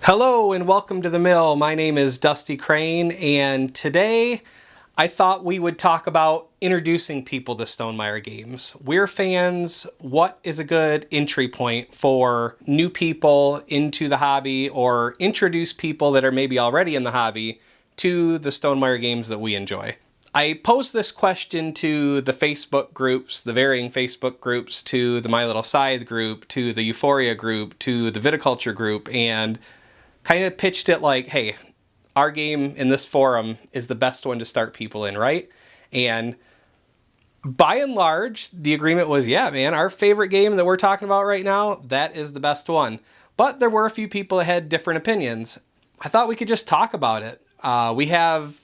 Hello and welcome to the mill. My name is Dusty Crane, and today I thought we would talk about introducing people to Stonemaier Games. We're fans. What is a good entry point for new people into the hobby, or introduce people that are maybe already in the hobby to the Stonemaier Games that we enjoy? I posed this question to the Facebook groups, the varying Facebook groups, to the My Little Scythe group, to the Euphoria group, to the Viticulture group, and kind of pitched it like, hey, our game in this forum is the best one to start people in, right? And by and large, the agreement was, yeah, man, our favorite game that we're talking about right now, that is the best one. But there were a few people that had different opinions. I thought we could just talk about it. We have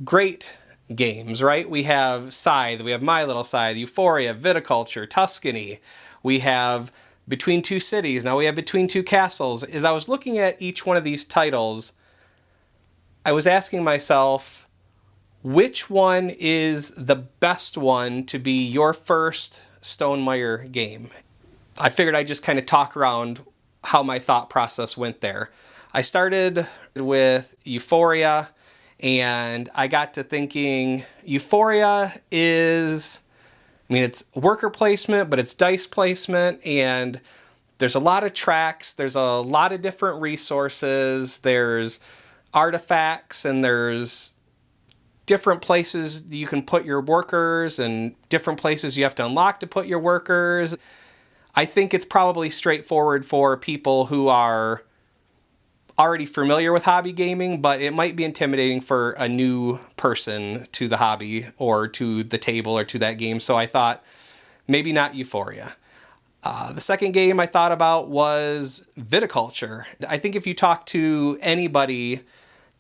great games, right? We have Scythe, we have My Little Scythe, Euphoria, Viticulture, Tuscany. We have Between Two Cities. Now we have Between Two Castles. As I was looking at each one of these titles, I was asking myself, which one is the best one to be your first Stonemaier game? I figured I'd just kind of talk around how my thought process went there. I started with Euphoria, and I got to thinking, Euphoria is, it's worker placement, but it's dice placement, and there's a lot of tracks, there's a lot of different resources, there's artifacts, and there's different places you can put your workers, and different places you have to unlock to put your workers. I think it's probably straightforward for people who are already familiar with hobby gaming, but it might be intimidating for a new person to the hobby or to the table or to that game. So I thought maybe not Euphoria. The second game I thought about was Viticulture. I think if you talk to anybody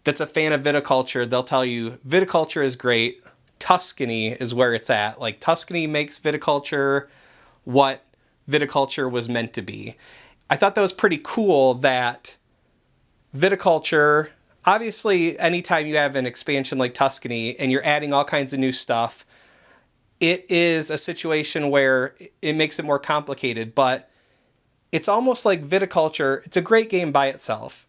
that's a fan of Viticulture, they'll tell you Viticulture is great. Tuscany is where it's at. Like, Tuscany makes Viticulture what Viticulture was meant to be. I thought that was pretty cool that Viticulture, obviously, anytime you have an expansion like Tuscany and you're adding all kinds of new stuff, it is a situation where it makes it more complicated, but it's almost like Viticulture, it's a great game by itself,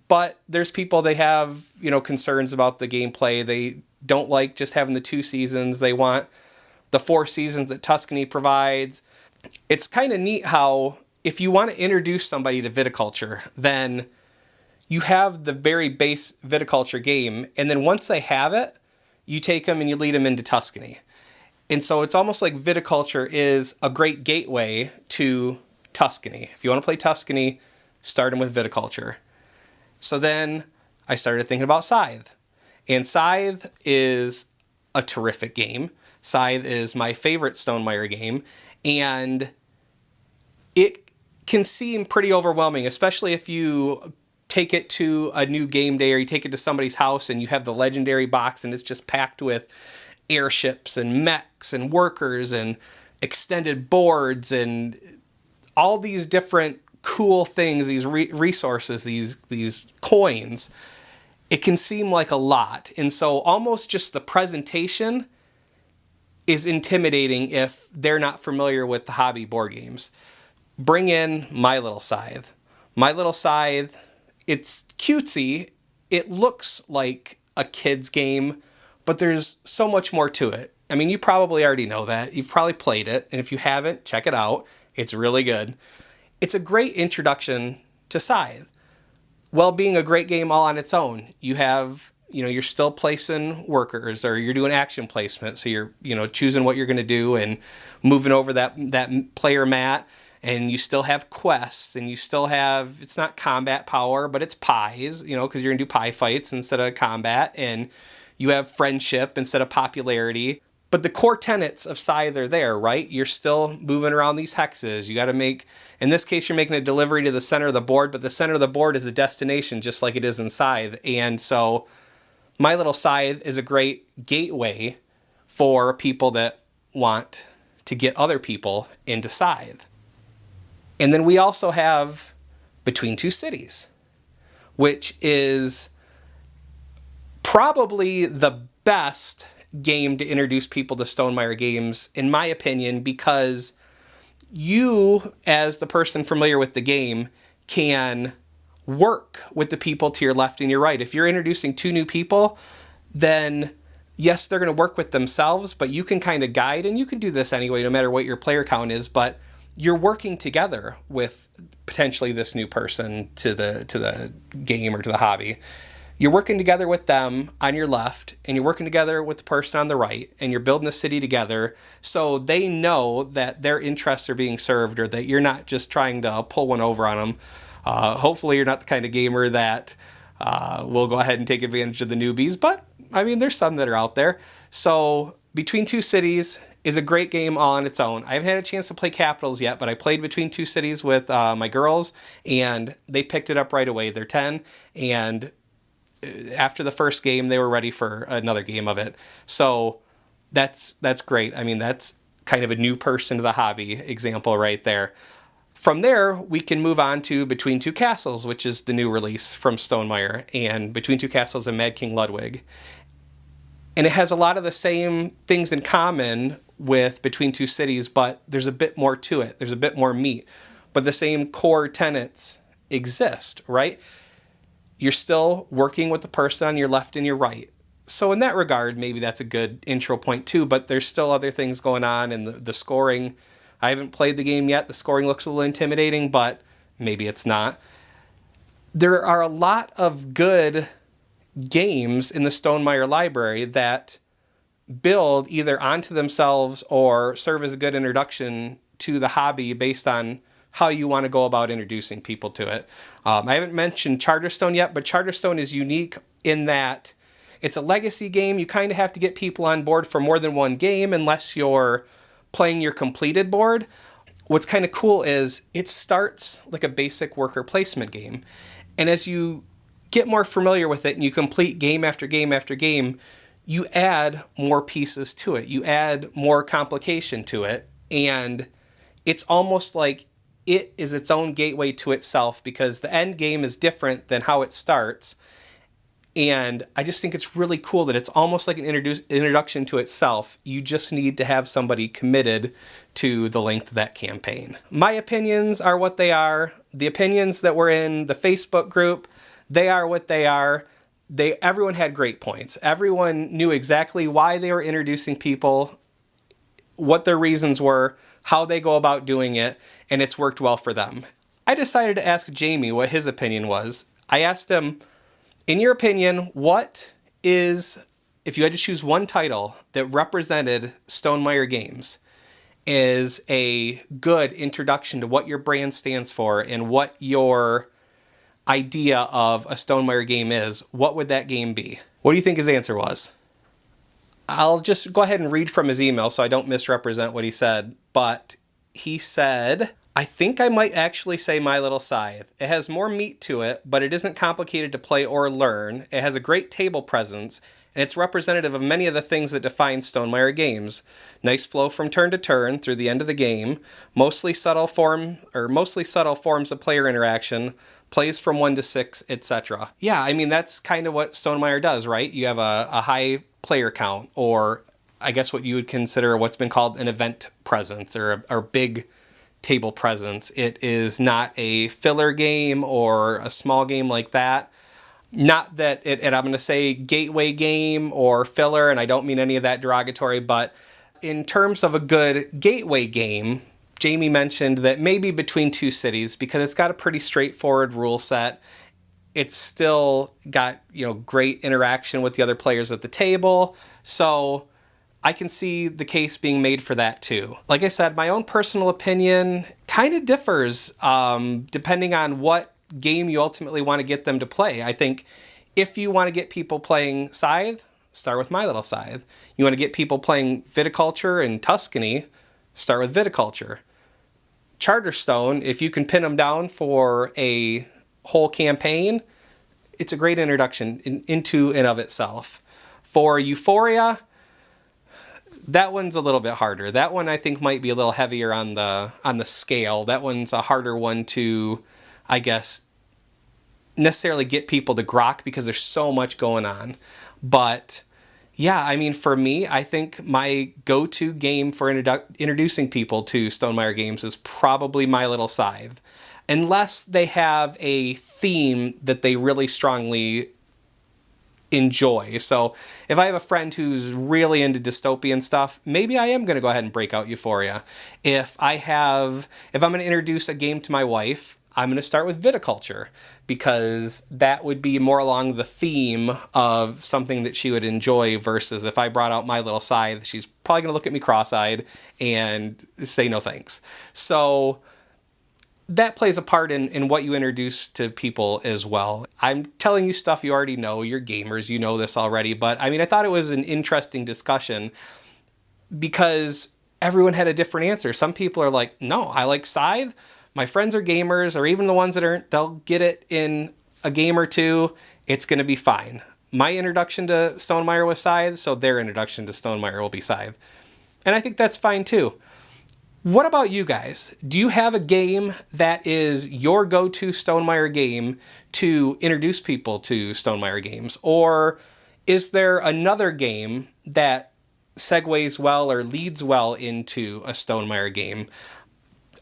but there's people, they have, concerns about the gameplay. They don't like just having the 2 seasons. They want the 4 seasons that Tuscany provides. It's kind of neat how if you want to introduce somebody to Viticulture, then you have the very base Viticulture game, and then once they have it, you take them and you lead them into Tuscany. And so it's almost like Viticulture is a great gateway to Tuscany. If you want to play Tuscany, start them with Viticulture. So then I started thinking about Scythe. And Scythe is a terrific game. Scythe is my favorite Stonemaier game, and it can seem pretty overwhelming, especially if you take it to a new game day or you take it to somebody's house and you have the legendary box and it's just packed with airships and mechs and workers and extended boards and all these different cool things, these resources, these coins. It can seem like a lot. And so almost just the presentation is intimidating if they're not familiar with the hobby board games. Bring in My Little Scythe. My Little Scythe, it's cutesy. It looks like a kid's game, but there's so much more to it. You probably already know that. You've probably played it, and if you haven't, check it out. It's really good. It's a great introduction to Scythe, while being a great game all on its own. You have, you're still placing workers, or you're doing action placement, so you're, choosing what you're going to do and moving over that player mat. And you still have quests, and you still have, it's not combat power, but it's pies, because you're going to do pie fights instead of combat. And you have friendship instead of popularity. But the core tenets of Scythe are there, right? You're still moving around these hexes. You got to make, in this case, you're making a delivery to the center of the board, but the center of the board is a destination, just like it is in Scythe. And so My Little Scythe is a great gateway for people that want to get other people into Scythe. And then we also have Between Two Cities, which is probably the best game to introduce people to Stonemaier Games, in my opinion, because you, as the person familiar with the game, can work with the people to your left and your right. If you're introducing 2 new people, then yes, they're going to work with themselves, but you can kind of guide, and you can do this anyway, no matter what your player count is, but you're working together with potentially this new person to the game or to the hobby. You're working together with them on your left, and you're working together with the person on the right, and you're building the city together, so they know that their interests are being served, or that you're not just trying to pull one over on them. Hopefully you're not the kind of gamer that will go ahead and take advantage of the newbies, but I mean, there's some that are out there. So Between Two Cities is a great game all on its own. I haven't had a chance to play Capitals yet, but I played Between Two Cities with my girls, and they picked it up right away. They're 10, and after the first game, they were ready for another game of it. So that's great. I mean, that's kind of a new person to the hobby example right there. From there, we can move on to Between Two Castles, which is the new release from Stonemaier, and Between Two Castles and Mad King Ludwig. And it has a lot of the same things in common with Between Two Cities, but there's a bit more to it. There's a bit more meat. But the same core tenets exist, right? You're still working with the person on your left and your right. So in that regard, maybe that's a good intro point too, but there's still other things going on, and the scoring. I haven't played the game yet. The scoring looks a little intimidating, but maybe it's not. There are a lot of good games in the Stonemaier library that build either onto themselves or serve as a good introduction to the hobby based on how you want to go about introducing people to it. I haven't mentioned Charterstone yet, but Charterstone is unique in that it's a legacy game. You kind of have to get people on board for more than one game unless you're playing your completed board. What's kind of cool is it starts like a basic worker placement game. And as you get more familiar with it and you complete game after game after game, you add more pieces to it. You add more complication to it. And it's almost like it is its own gateway to itself, because the end game is different than how it starts. And I just think it's really cool that it's almost like an introduction to itself. You just need to have somebody committed to the length of that campaign. My opinions are what they are. The opinions that were in the Facebook group, they are what they are. Everyone had great points. Everyone knew exactly why they were introducing people, what their reasons were, how they go about doing it, and it's worked well for them. I decided to ask Jamey what his opinion was. I asked him, in your opinion, what is, if you had to choose one title that represented Stonemaier Games, is a good introduction to what your brand stands for and what your idea of a Stonemaier game is, what would that game be? What do you think his answer was? I'll just go ahead and read from his email so I don't misrepresent what he said, but he said, I think I might actually say My Little Scythe. It has more meat to it, but it isn't complicated to play or learn. It has a great table presence, and it's representative of many of the things that define Stonemaier Games. Nice flow from turn to turn through the end of the game, mostly subtle forms of player interaction, plays from 1 to 6, etc. Yeah, I mean, that's kind of what Stonemaier does, right? You have a high player count, or I guess what you would consider what's been called an event presence, or a big table presence. It is not a filler game or a small game like that. Not that it, and I'm going to say gateway game or filler, and I don't mean any of that derogatory, but in terms of a good gateway game, Jamey mentioned that maybe Between Two Cities, because it's got a pretty straightforward rule set. It's still got, great interaction with the other players at the table. So I can see the case being made for that too. Like I said, my own personal opinion kind of differs depending on what game you ultimately want to get them to play. I think if you want to get people playing Scythe, start with My Little Scythe. You want to get people playing Viticulture and Tuscany, start with Viticulture. Charterstone, if you can pin them down for a whole campaign, it's a great introduction into and of itself. For Euphoria, that one's a little bit harder. That one I think might be a little heavier on the scale. That one's a harder one to, I guess, necessarily get people to grok because there's so much going on. But yeah, I mean, for me, I think my go-to game for introducing people to Stonemaier Games is probably My Little Scythe. unless they have a theme that they really strongly enjoy. So if I have a friend who's really into dystopian stuff, maybe I am going to go ahead and break out Euphoria. If I'm going to introduce a game to my wife, I'm going to start with Viticulture, because that would be more along the theme of something that she would enjoy, versus if I brought out my little Scythe, she's probably going to look at me cross-eyed and say no thanks. So that plays a part in what you introduce to people as well. I'm telling you stuff you already know. You're gamers, you know this already. But I mean, I thought it was an interesting discussion because everyone had a different answer. Some people are like, no, I like Scythe. My friends are gamers, or even the ones that aren't, they'll get it in a game or two. It's going to be fine. My introduction to Stonemaier was Scythe, so their introduction to Stonemaier will be Scythe. And I think that's fine too. What about you guys? Do you have a game that is your go-to Stonemaier game to introduce people to Stonemaier games? Or is there another game that segues well or leads well into a Stonemaier game?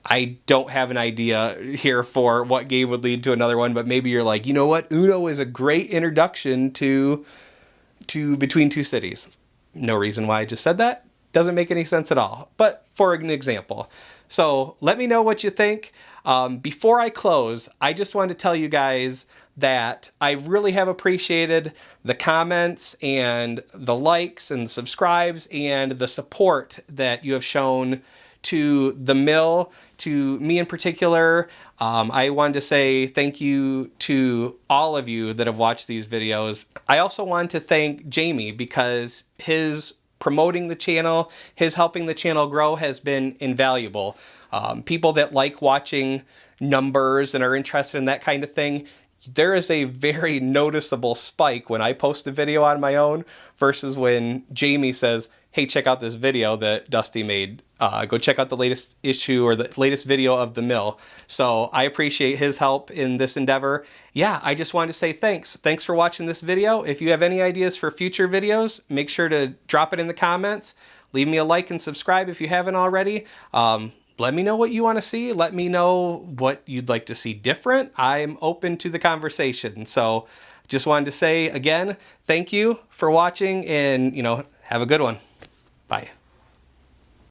I don't have an idea here for what game would lead to another one, but maybe you're like, you know what? Uno is a great introduction to Between Two Cities. No reason why I just said that. Doesn't make any sense at all, but for an example. So let me know what you think. Before I close, I just wanted to tell you guys that I really have appreciated the comments and the likes and subscribes and the support that you have shown to the mill, to me in particular. I wanted to say thank you to all of you that have watched these videos. I also want to thank Jamey, because his promoting the channel, his helping the channel grow has been invaluable. People that like watching numbers and are interested in that kind of thing, there is a very noticeable spike when I post a video on my own versus when Jamey says, hey, check out this video that Dusty made. Go check out the latest issue or the latest video of The Mill. So I appreciate his help in this endeavor. Yeah, I just wanted to say thanks. Thanks for watching this video. If you have any ideas for future videos, make sure to drop it in the comments. Leave me a like and subscribe if you haven't already. Let me know what you want to see. Let me know what you'd like to see different. I'm open to the conversation. So just wanted to say again, thank you for watching, and have a good one. Bye.